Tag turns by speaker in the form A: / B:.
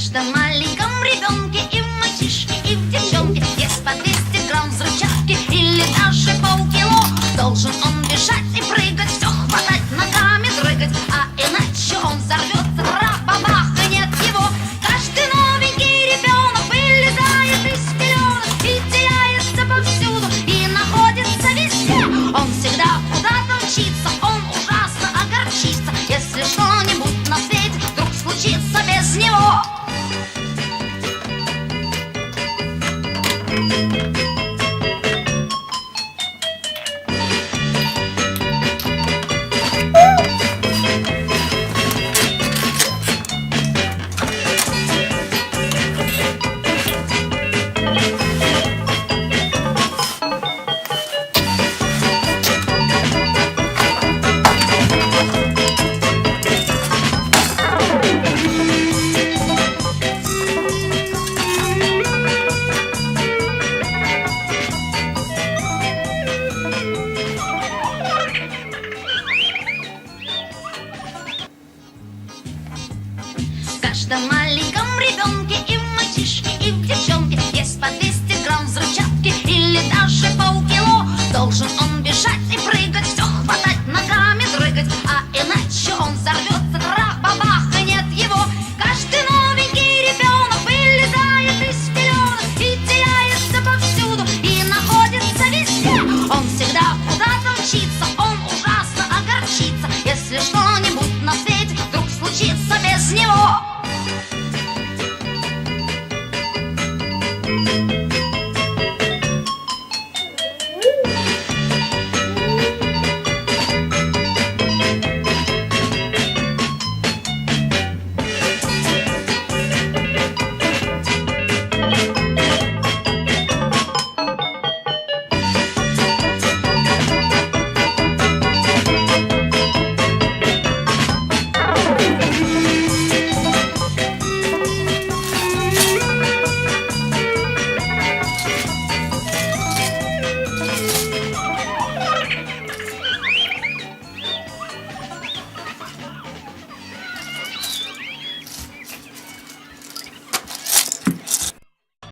A: каждом маленьком ребенке и в мальчишке, и в девчонке есть по 200 грамм взрывчатки или даже полкило. Должен он бежать и прыгать, все хватать, ногами дрыгать, а иначе он взорвется, трах-бабах, и нет его. Каждый новенький ребенок вылезает из пеленок и теряется повсюду, и находится везде. Он всегда куда-то мчится, он ужасно огорчится, если что-нибудь на свете вдруг случится без него. В каждом маленьком ребенке и в мальчишке, и в девчонке есть по 200